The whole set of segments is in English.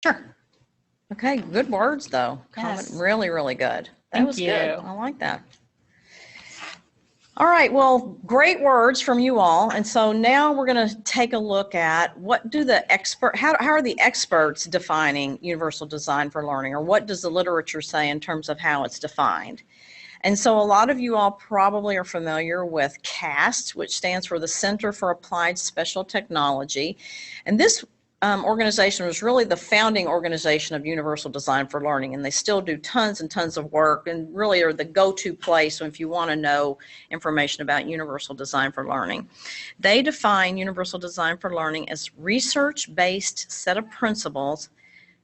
Sure. Okay, good words though. Comment, Yes. really, really good. That Thank was you. good. I like that. All right, well, great words from you all. And so now we're going to take a look at what do the how are the experts defining universal design for learning, or what does the literature say in terms of how it's defined? And so a lot of you all probably are familiar with CAST, which stands for the Center for Applied Special Technology. And this organization was really the founding organization of Universal Design for Learning, and they still do tons and tons of work and really are the go-to place if you want to know information about Universal Design for Learning. They define Universal Design for Learning as research-based set of principles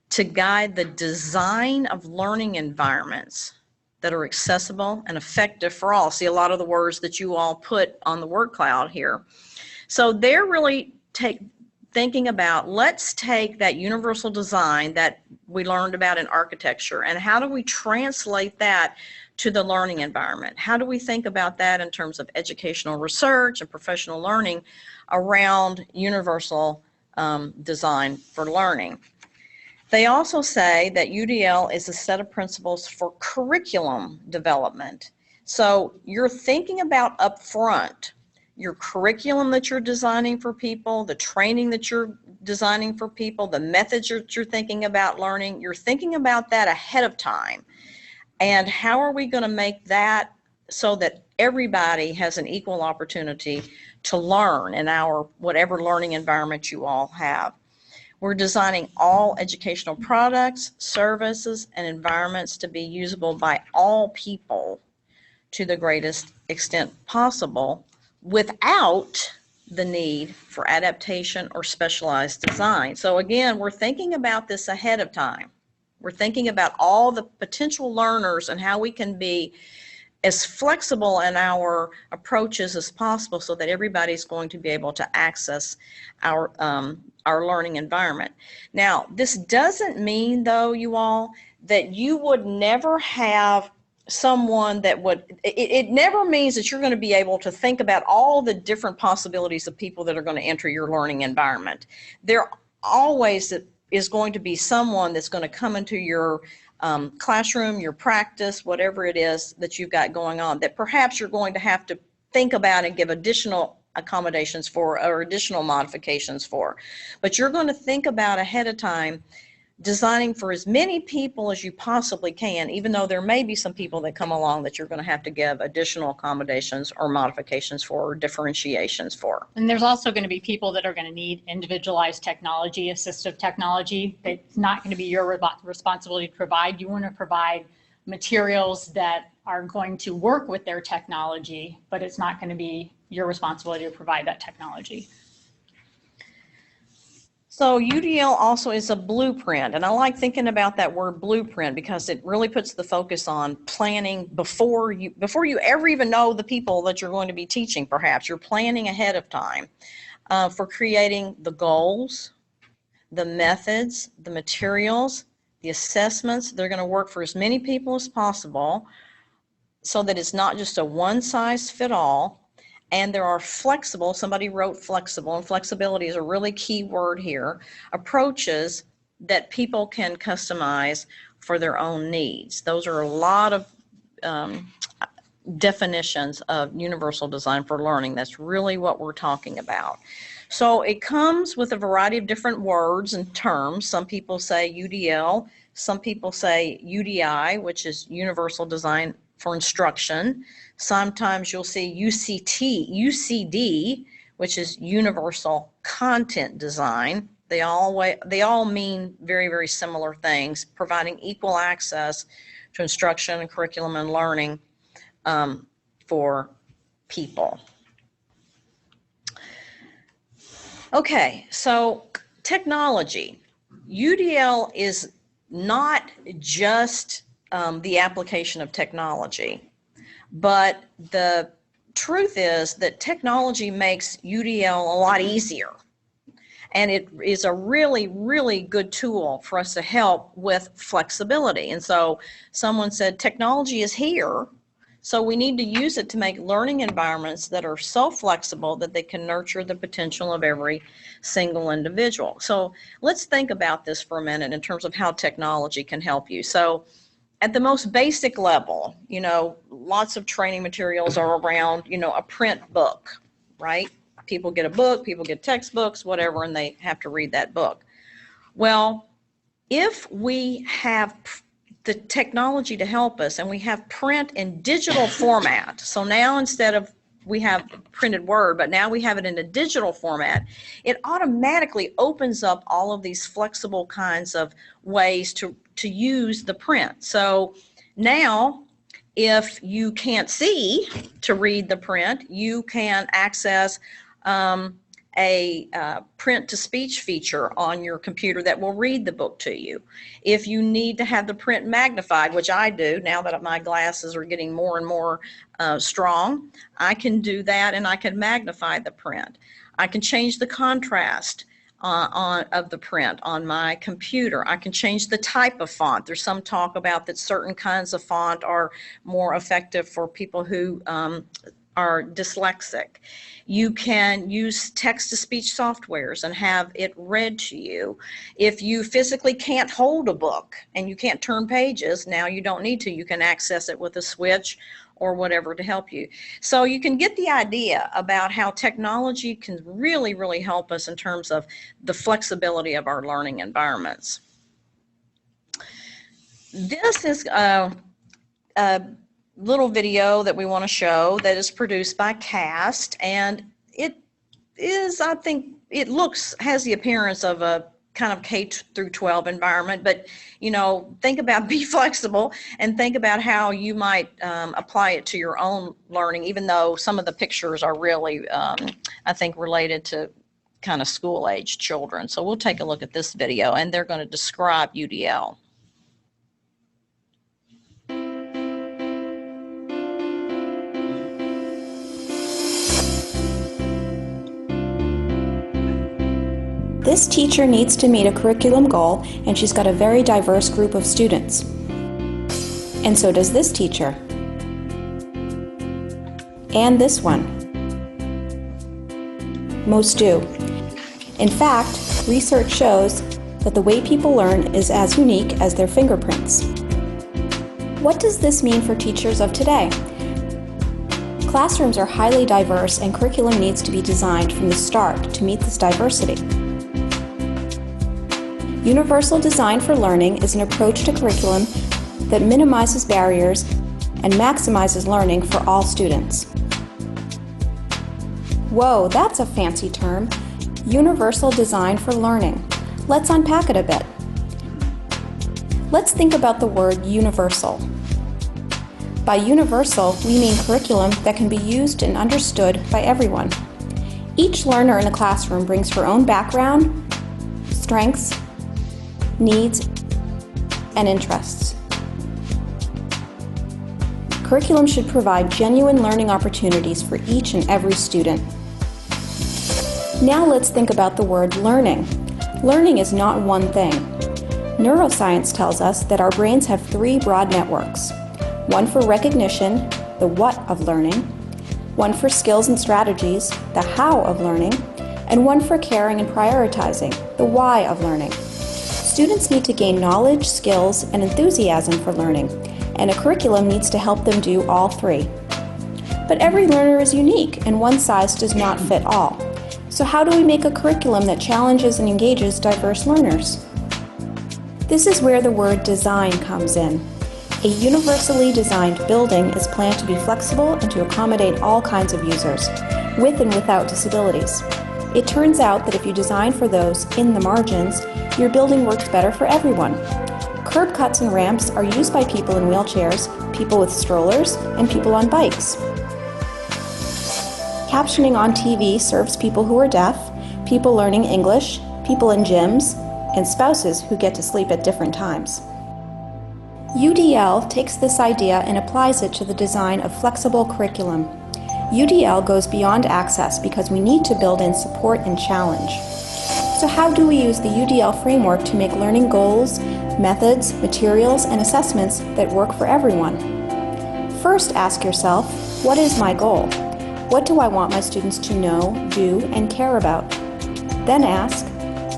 to guide the design of learning environments that are accessible and effective for all. See a lot of the words that you all put on the word cloud here. So they're really thinking about, let's take that universal design that we learned about in architecture, and how do we translate that to the learning environment? How do we think about that in terms of educational research and professional learning around universal design for learning? They also say that UDL is a set of principles for curriculum development. So you're thinking about upfront your curriculum that you're designing for people, the training that you're designing for people, the methods that you're thinking about learning. You're thinking about that ahead of time. And how are we going to make that so that everybody has an equal opportunity to learn in our whatever learning environment you all have? We're designing all educational products, services, and environments to be usable by all people to the greatest extent possible without the need for adaptation or specialized design. So again, we're thinking about this ahead of time. We're thinking about all the potential learners and how we can be as flexible in our approaches as possible so that everybody's going to be able to access our learning environment. Now, this doesn't mean, though, you all, that you would never have someone that would, it never means that you're going to be able to think about all the different possibilities of people that are going to enter your learning environment. There always is going to be someone that's going to come into your classroom, your practice, whatever it is that you've got going on, that perhaps you're going to have to think about and give additional accommodations for or additional modifications for. But you're going to think about ahead of time designing for as many people as you possibly can, even though there may be some people that come along that you're going to have to give additional accommodations or modifications for or differentiations for. And there's also going to be people that are going to need individualized technology, assistive technology. It's not going to be your responsibility to provide. You want to provide materials that are going to work with their technology, but it's not going to be your responsibility to provide that technology. So UDL also is a blueprint, and I like thinking about that word blueprint because it really puts the focus on planning before you ever even know the people that you're going to be teaching. Perhaps you're planning ahead of time for creating the goals, the methods, the materials, the assessments. They're going to work for as many people as possible so that it's not just a one-size-fits-all. And there are flexible, somebody wrote flexible, and flexibility is a really key word here, approaches that people can customize for their own needs. Those are a lot of definitions of universal design for learning. That's really what we're talking about. So it comes with a variety of different words and terms. Some people say UDL, some people say UDI, which is Universal Design for Instruction. Sometimes you'll see UCD, which is Universal Content Design. They all mean very, very similar things, providing equal access to instruction and curriculum and learning for people. Okay, so technology. UDL is not just the application of technology, but the truth is that technology makes UDL a lot easier. And it is a really, really good tool for us to help with flexibility. And so someone said, technology is here, So we need to use it to make learning environments that are so flexible that they can nurture the potential of every single individual. So let's think about this for a minute in terms of how technology can help you. So at the most basic level, lots of training materials are around, a print book, right? People get a book, people get textbooks, whatever, and they have to read that book. Well, if we have the technology to help us and we have print in digital format, so now instead of we have printed word, but now we have it in a digital format, it automatically opens up all of these flexible kinds of ways to use the print. So now, if you can't see to read the print, you can access a print-to-speech feature on your computer that will read the book to you. If you need to have the print magnified, which I do now that my glasses are getting more and more strong, I can do that and I can magnify the print. I can change the contrast of the print on my computer. I can change the type of font. There's some talk about that certain kinds of font are more effective for people who are dyslexic. You can use text-to-speech softwares and have it read to you. If you physically can't hold a book and you can't turn pages, now you don't need to. You can access it with a switch or whatever to help you. So you can get the idea about how technology can really, really help us in terms of the flexibility of our learning environments. This is a little video that we want to show that is produced by CAST, and it is, I think, has the appearance of a kind of K through 12 environment, but think about be flexible and think about how you might apply it to your own learning, even though some of the pictures are really, I think, related to kind of school-age children. So we'll take a look at this video, and they're going to describe UDL. This teacher needs to meet a curriculum goal, and she's got a very diverse group of students. And so does this teacher. And this one. Most do. In fact, research shows that the way people learn is as unique as their fingerprints. What does this mean for teachers of today? Classrooms are highly diverse, and curriculum needs to be designed from the start to meet this diversity. Universal design for learning is an approach to curriculum that minimizes barriers and maximizes learning for all students. Whoa, that's a fancy term. Universal design for learning. Let's unpack it a bit. Let's think about the word universal. By universal, we mean curriculum that can be used and understood by everyone. Each learner in a classroom brings her own background, strengths, needs, and interests. Curriculum should provide genuine learning opportunities for each and every student. Now let's think about the word learning. Learning is not one thing. Neuroscience tells us that our brains have three broad networks. One for recognition, the what of learning, one for skills and strategies, the how of learning, and one for caring and prioritizing, the why of learning. Students need to gain knowledge, skills, and enthusiasm for learning, and a curriculum needs to help them do all three. But every learner is unique, and one size does not fit all. So how do we make a curriculum that challenges and engages diverse learners? This is where the word design comes in. A universally designed building is planned to be flexible and to accommodate all kinds of users, with and without disabilities. It turns out that if you design for those in the margins, your building works better for everyone. Curb cuts and ramps are used by people in wheelchairs, people with strollers, and people on bikes. Captioning on TV serves people who are deaf, people learning English, people in gyms, and spouses who get to sleep at different times. UDL takes this idea and applies it to the design of flexible curriculum. UDL goes beyond access because we need to build in support and challenge. So how do we use the UDL framework to make learning goals, methods, materials, and assessments that work for everyone? First, ask yourself, what is my goal? What do I want my students to know, do, and care about? Then ask,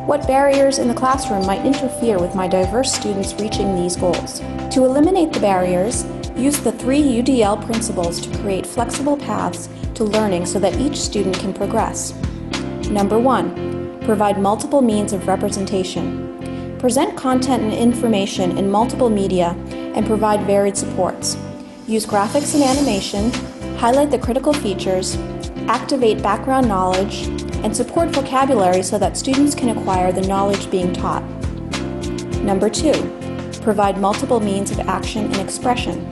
what barriers in the classroom might interfere with my diverse students reaching these goals? To eliminate the barriers, use the 3 UDL principles to create flexible paths to learning so that each student can progress. Number 1, provide multiple means of representation. Present content and information in multiple media and provide varied supports. Use graphics and animation, highlight the critical features, activate background knowledge, and support vocabulary so that students can acquire the knowledge being taught. Number 2, provide multiple means of action and expression.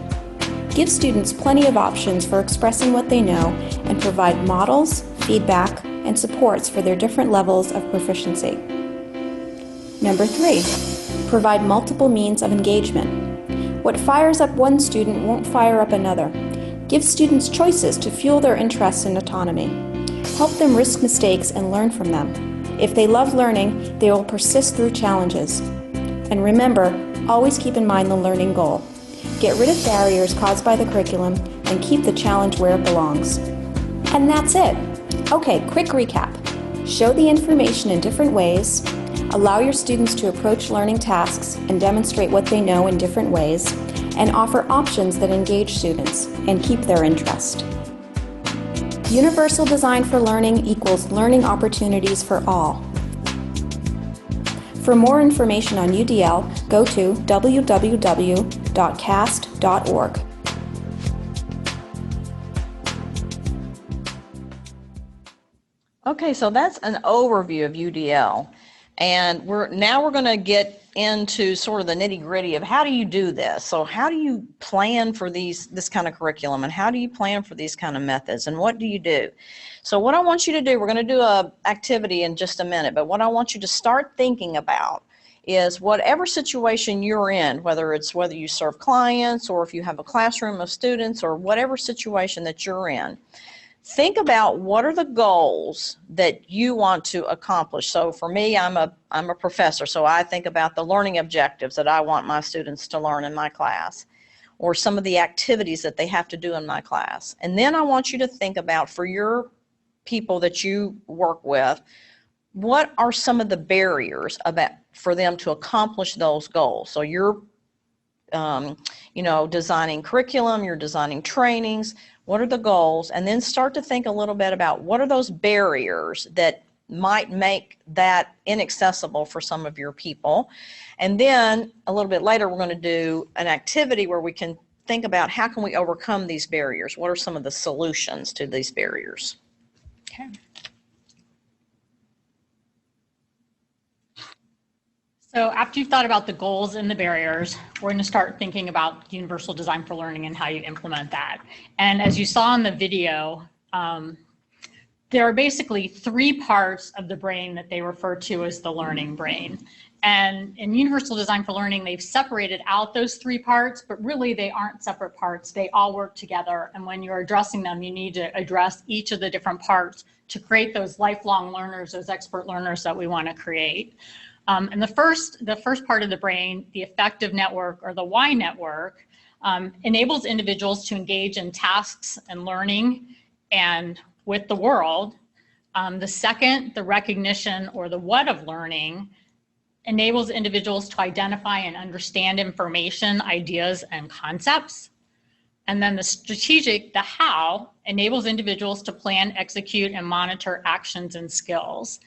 Give students plenty of options for expressing what they know and provide models, feedback, and supports for their different levels of proficiency. Number 3, provide multiple means of engagement. What fires up one student won't fire up another. Give students choices to fuel their interests and autonomy. Help them risk mistakes and learn from them. If they love learning, they will persist through challenges. And remember, always keep in mind the learning goal. Get rid of barriers caused by the curriculum and keep the challenge where it belongs. And that's it. Okay, quick recap. Show the information in different ways, allow your students to approach learning tasks and demonstrate what they know in different ways, and offer options that engage students and keep their interest. Universal design for learning equals learning opportunities for all. For more information on UDL, go to www.cast.org. Okay, so that's an overview of UDL. And we're going to get into sort of the nitty-gritty of how do you do this? So how do you plan for this kind of curriculum, and how do you plan for these kind of methods, and what do you do? So what I want you to do, we're going to do an activity in just a minute, but what I want you to start thinking about is whatever situation you're in, whether you serve clients or if you have a classroom of students or whatever situation that you're in, think about what are the goals that you want to accomplish. So for me, I'm a professor, so I think about the learning objectives that I want my students to learn in my class, or some of the activities that they have to do in my class. And then I want you to think about, for your people that you work with, what are some of the barriers for them to accomplish those goals. So you're designing curriculum, you're designing trainings. What are the goals? And then start to think a little bit about what are those barriers that might make that inaccessible for some of your people. And then a little bit later, we're going to do an activity where we can think about how can we overcome these barriers? What are some of the solutions to these barriers? Okay. So after you've thought about the goals and the barriers, we're going to start thinking about universal design for learning and how you implement that. And as you saw in the video, there are basically 3 parts of the brain that they refer to as the learning brain. And in universal design for learning, they've separated out those 3 parts, but really they aren't separate parts. They all work together. And when you're addressing them, you need to address each of the different parts to create those lifelong learners, those expert learners that we want to create. And the first part of the brain, the affective network, or the Y network, enables individuals to engage in tasks and learning and with the world. The second, the recognition, or the what of learning, enables individuals to identify and understand information, ideas, and concepts. And then the strategic, the how, enables individuals to plan, execute, and monitor actions and skills.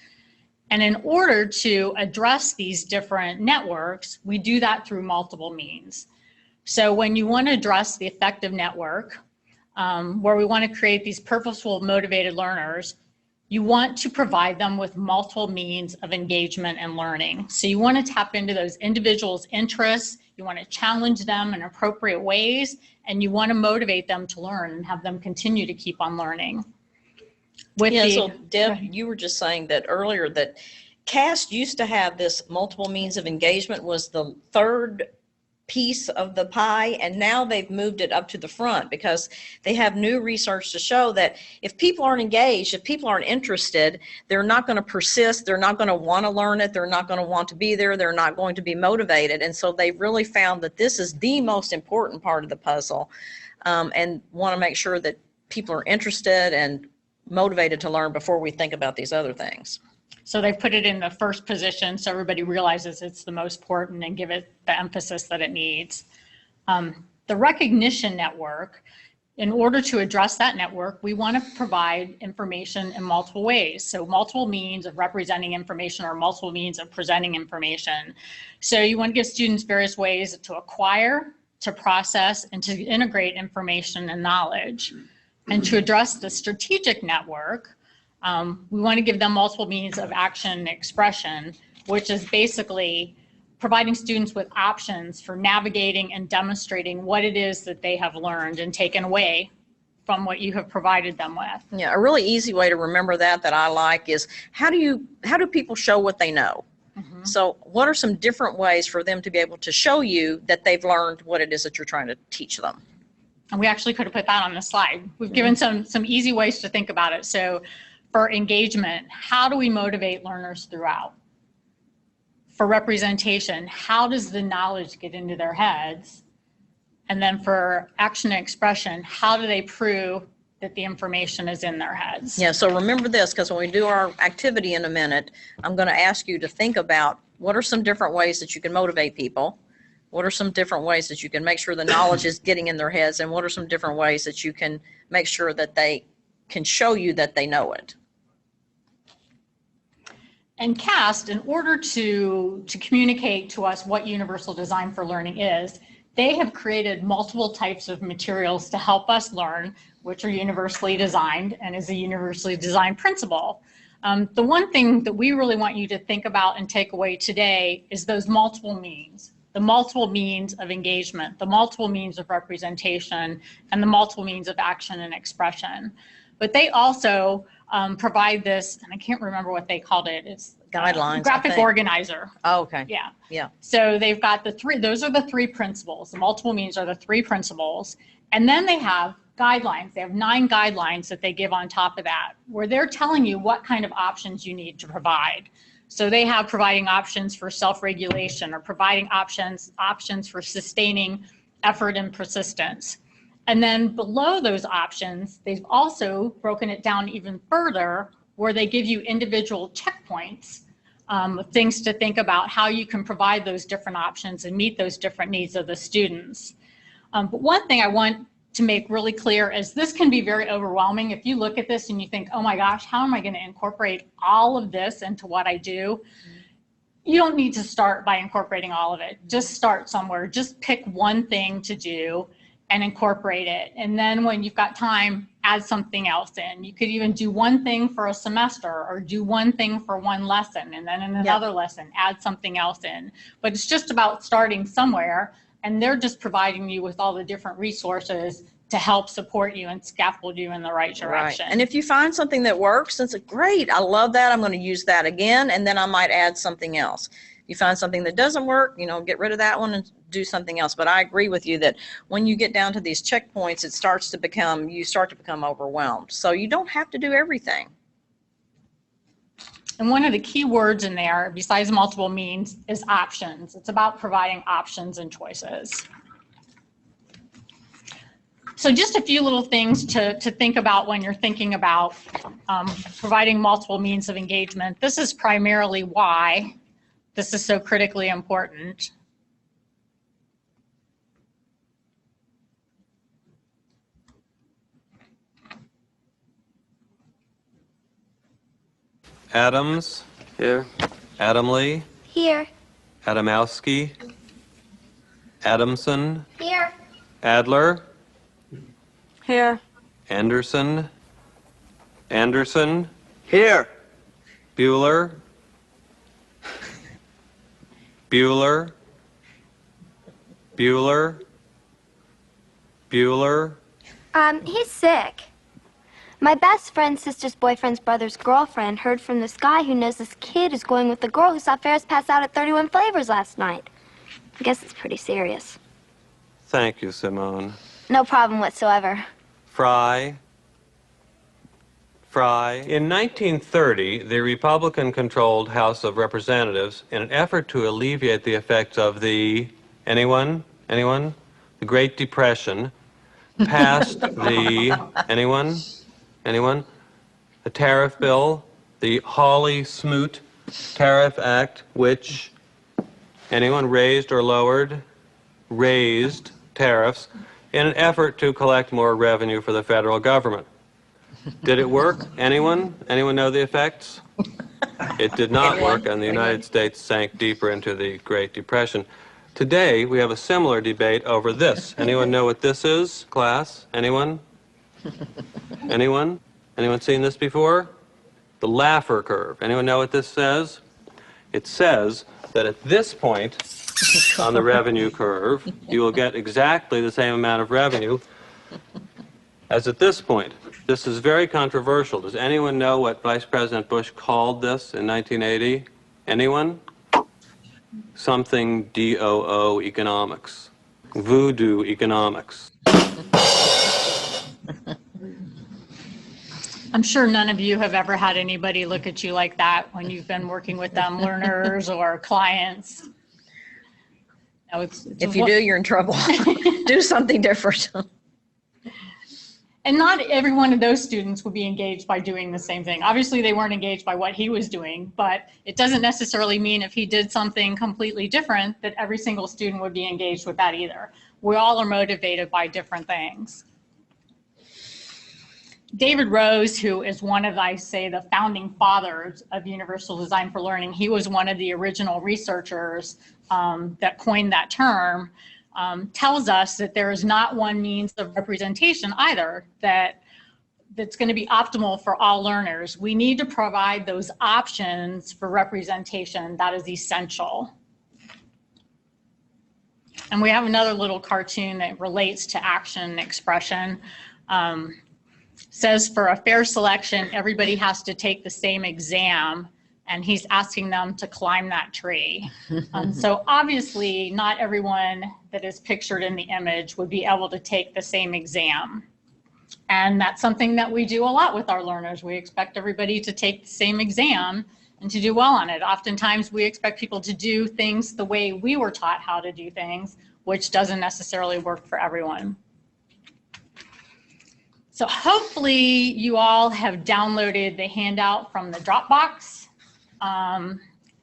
And in order to address these different networks, we do that through multiple means. So when you want to address the affective network, where we want to create these purposeful, motivated learners, you want to provide them with multiple means of engagement and learning. So you want to tap into those individuals' interests, you want to challenge them in appropriate ways, and you want to motivate them to learn and have them continue to keep on learning. So Deb, you were just saying that earlier that CAST used to have this multiple means of engagement was the third piece of the pie, and now they've moved it up to the front because they have new research to show that if people aren't engaged, if people aren't interested, they're not going to persist, they're not going to want to learn it, they're not going to want to be there, they're not going to be motivated. And so they've really found that this is the most important part of the puzzle, and want to make sure that people are interested and motivated to learn before we think about these other things. So they've put it in the first position so everybody realizes it's the most important and give it the emphasis that it needs. The recognition network, in order to address that network, we want to provide information in multiple ways. So multiple means of representing information or multiple means of presenting information. So you want to give students various ways to acquire, to process, and to integrate information and knowledge. And to address the strategic network, we want to give them multiple means of action and expression, which is basically providing students with options for navigating and demonstrating what it is that they have learned and taken away from what you have provided them with. Yeah, a really easy way to remember that I like is how do people show what they know? Mm-hmm. So what are some different ways for them to be able to show you that they've learned what it is that you're trying to teach them? And we actually could have put that on the slide. We've given some easy ways to think about it. So for engagement, how do we motivate learners throughout? For representation, how does the knowledge get into their heads? And then for action and expression, how do they prove that the information is in their heads? Yeah, so remember this, because when we do our activity in a minute, I'm going to ask you to think about what are some different ways that you can motivate people? What are some different ways that you can make sure the knowledge is getting in their heads? And what are some different ways that you can make sure that they can show you that they know it? And CAST, in order to communicate to us what universal design for learning is, they have created multiple types of materials to help us learn, which are universally designed and is a universally designed principle. The one thing that we really want you to think about and take away today is those multiple means. The multiple means of engagement, the multiple means of representation, and the multiple means of action and expression. But they also provide this, and I can't remember what they called it. It's guidelines. Graphic organizer. Oh, okay. Yeah. Yeah. So they've got those are the three principles. The multiple means are the three principles. And then they have guidelines. They have 9 guidelines that they give on top of that, where they're telling you what kind of options you need to provide. So they have providing options for self-regulation or providing options for sustaining effort and persistence. And then below those options, they've also broken it down even further where they give you individual checkpoints, things to think about how you can provide those different options and meet those different needs of the students. But one thing I want to make really clear is this can be very overwhelming. If you look at this and you think, oh my gosh, how am I going to incorporate all of this into what I do? You don't need to start by incorporating all of it. Just start somewhere. Just pick one thing to do and incorporate it. And then when you've got time, add something else in. You could even do one thing for a semester or do one thing for one lesson. And then in another lesson, add something else in. But it's just about starting somewhere. And they're just providing you with all the different resources to help support you and scaffold you in the right direction. Right. And if you find something that works, it's great. I love that. I'm going to use that again. And then I might add something else. If you find something that doesn't work, get rid of that one and do something else. But I agree with you that when you get down to these checkpoints, you start to become overwhelmed. So you don't have to do everything. And one of the key words in there, besides multiple means, is options. It's about providing options and choices. So just a few little things to think about when you're thinking about providing multiple means of engagement. This is primarily why this is so critically important. Adams. Here. Adamley. Here. Adamowski. Adamson. Here. Adler. Here. Anderson. Anderson. Here. Bueller. Bueller. Bueller. Bueller. He's sick. My best friend's sister's boyfriend's brother's girlfriend heard from this guy who knows this kid is going with the girl who saw Ferris pass out at 31 Flavors last night. I guess it's pretty serious. Thank you, Simone. No problem whatsoever. Fry. In 1930, the Republican-controlled House of Representatives, in an effort to alleviate the effects of the, anyone? The Great Depression, passed anyone? The tariff bill, the Hawley-Smoot Tariff Act, which, anyone raised or lowered? Raised tariffs in an effort to collect more revenue for the federal government. Did it work? Anyone? Anyone know the effects? It did not work, and the United States sank deeper into the Great Depression. Today, we have a similar debate over this. Anyone know what this is, class? Anyone? Anyone? Anyone seen this before? The Laffer curve. Anyone know what this says? It says that at this point on the revenue curve, you will get exactly the same amount of revenue as at this point. This is very controversial. Does anyone know what Vice President Bush called this in 1980? Anyone? Something DOO economics. Voodoo economics. I'm sure none of you have ever had anybody look at you like that when you've been working with them, learners or clients. No, If you do, you're in trouble. Do something different. And not every one of those students would be engaged by doing the same thing. Obviously, they weren't engaged by what he was doing, but it doesn't necessarily mean if he did something completely different that every single student would be engaged with that either. We all are motivated by different things. David Rose, who is one of, I say, the founding fathers of Universal Design for Learning, he was one of the original researchers that coined that term, tells us that there is not one means of representation either that's going to be optimal for all learners. We need to provide those options for representation. That is essential. And we have another little cartoon that relates to action and expression. Says for a fair selection, everybody has to take the same exam, and he's asking them to climb that tree. So obviously not everyone that is pictured in the image would be able to take the same exam. And that's something that we do a lot with our learners. We expect everybody to take the same exam and to do well on it. Oftentimes we expect people to do things the way we were taught how to do things, which doesn't necessarily work for everyone. So hopefully you all have downloaded the handout from the Dropbox.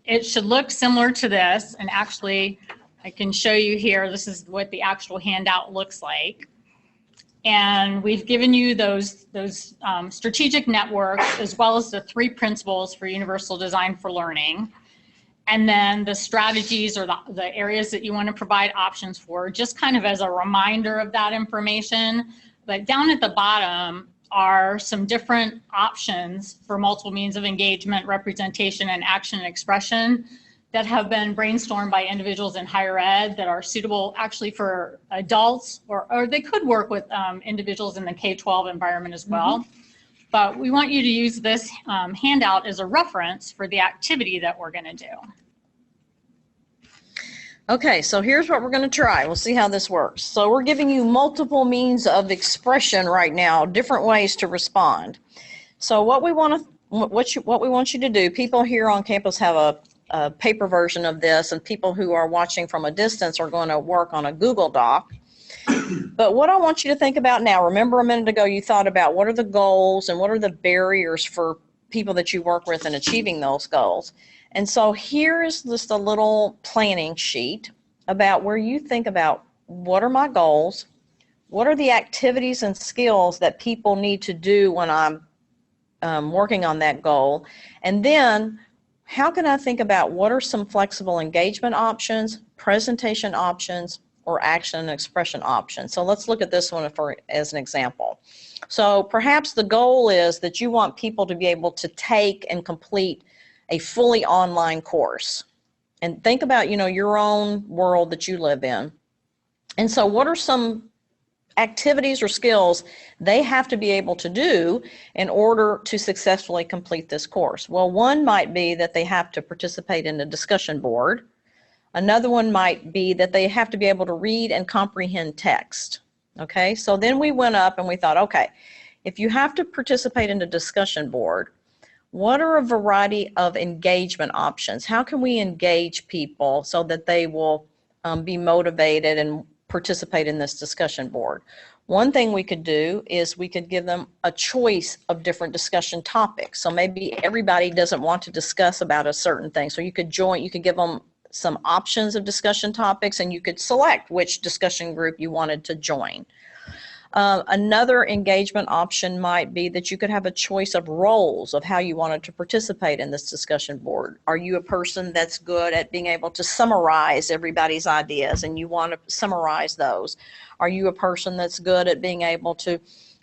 It should look similar to this, and actually I can show you here, this is what the actual handout looks like. And we've given you those strategic networks as well as the 3 principles for Universal Design for Learning. And then the strategies or the areas that you want to provide options for, just kind of as a reminder of that information. But down at the bottom are some different options for multiple means of engagement, representation, and action and expression that have been brainstormed by individuals in higher ed that are suitable actually for adults, or they could work with individuals in the K-12 environment as well. But we want you to use this handout as a reference for the activity that we're going to do. Okay, so here's what we're going to try. We'll see how this works. So we're giving you multiple means of expression right now, different ways to respond. So what we want you to do, people here on campus have a paper version of this, and people who are watching from a distance are going to work on a Google Doc. But what I want you to think about now, remember a minute ago you thought about what are the goals and what are the barriers for people that you work with in achieving those goals. And so here's just a little planning sheet about where you think about what are my goals, what are the activities and skills that people need to do when I'm working on that goal, and then how can I think about what are some flexible engagement options, presentation options, or action and expression options. So let's look at this one as an example. So perhaps the goal is that you want people to be able to take and complete a fully online course. And think about, your own world that you live in. And so what are some activities or skills they have to be able to do in order to successfully complete this course? Well, one might be that they have to participate in a discussion board. Another one might be that they have to be able to read and comprehend text. Okay, so then we went up and we thought, okay, if you have to participate in a discussion board, what are a variety of engagement options? How can we engage people so that they will be motivated and participate in this discussion board? One thing we could do is we could give them a choice of different discussion topics. So maybe everybody doesn't want to discuss about a certain thing. So you could give them some options of discussion topics, and you could select which discussion group you wanted to join. Another engagement option might be that you could have a choice of roles of how you wanted to participate in this discussion board. Are you a person that's good at being able to summarize everybody's ideas and you want to summarize those? Are you a person that's good at being able to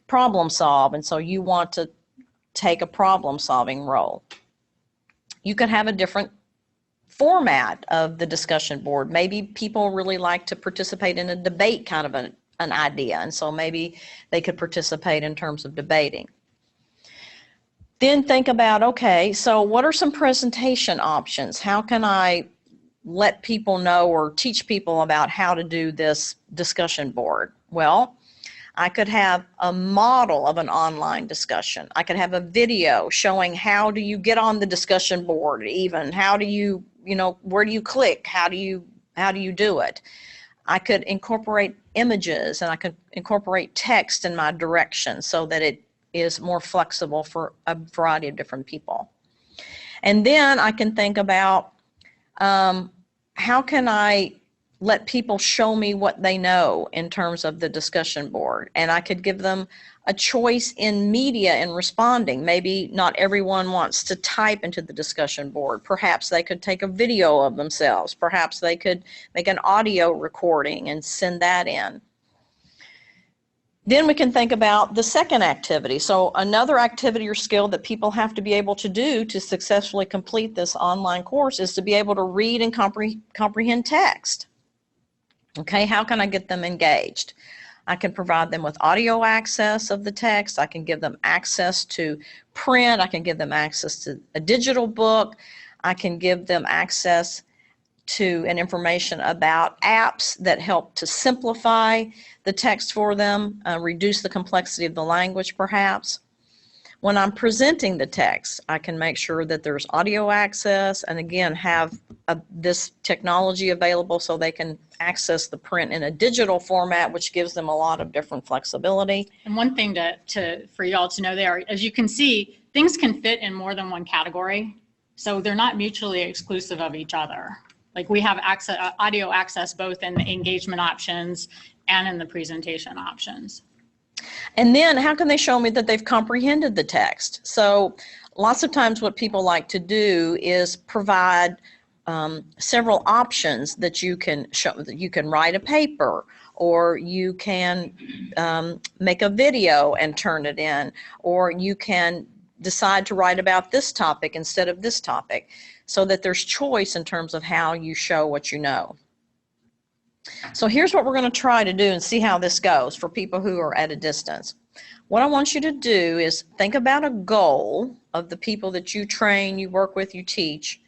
problem solve, and so you want to take a problem solving role? You could have a different format of the discussion board. Maybe people really like to participate in a debate kind of an idea, and so maybe they could participate in terms of debating. Then think about, okay, so what are some presentation options? How can I let people know or teach people about how to do this discussion board? Well, I could have a model of an online discussion. I could have a video showing how do you get on the discussion board, even how do you, where do you click? How do you do it? I could incorporate images, and I could incorporate text in my direction so that it is more flexible for a variety of different people. And then I can think about how can I let people show me what they know in terms of the discussion board. And I could give them a choice in media in responding. Maybe not everyone wants to type into the discussion board. Perhaps they could take a video of themselves. Perhaps they could make an audio recording and send that in. Then we can think about the second activity. So another activity or skill that people have to be able to do to successfully complete this online course is to be able to read and comprehend text. Okay, how can I get them engaged? I can provide them with audio access of the text. I can give them access to print. I can give them access to a digital book. I can give them access to and information about apps that help to simplify the text for them, reduce the complexity of the language perhaps. When I'm presenting the text, I can make sure that there's audio access, and again have this technology available so they can access the print in a digital format, which gives them a lot of different flexibility. And one thing for y'all to know there, as you can see, things can fit in more than one category. So they're not mutually exclusive of each other. Like we have access, audio access both in the engagement options and in the presentation options. And then how can they show me that they've comprehended the text? So lots of times what people like to do is provide several options that you can show. You can write a paper, or you can make a video and turn it in, or you can decide to write about this topic instead of this topic, so that there's choice in terms of how you show what you know. So here's what we're going to try to do and see how this goes for people who are at a distance. What I want you to do is think about a goal of the people that you train, you work with, you teach.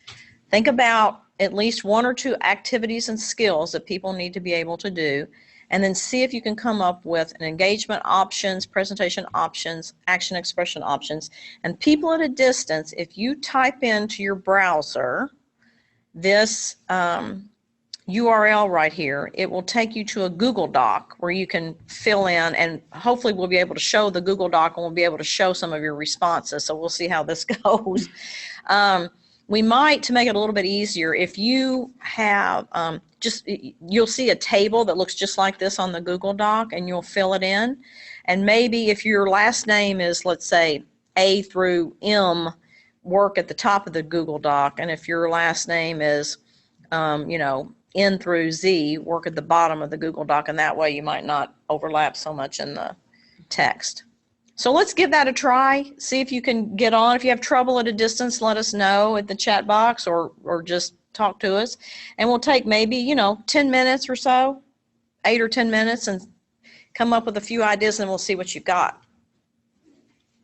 Think about at least one or two activities and skills that people need to be able to do, and then see if you can come up with an engagement options, presentation options, action expression options. And people at a distance, if you type into your browser this URL right here, it will take you to a Google Doc where you can fill in, and hopefully we'll be able to show the Google Doc and we'll be able to show some of your responses. So we'll see how this goes. We might, to make it a little bit easier, if you have you'll see a table that looks just like this on the Google Doc, and you'll fill it in. And maybe if your last name is, let's say, A through M, work at the top of the Google Doc. And if your last name is, N through Z, work at the bottom of the Google Doc, and that way you might not overlap so much in the text. So let's give that a try. See if you can get on. If you have trouble at a distance, let us know at the chat box, or just talk to us. And we'll take maybe, 10 minutes or so, 8 or 10 minutes, and come up with a few ideas, and we'll see what you've got.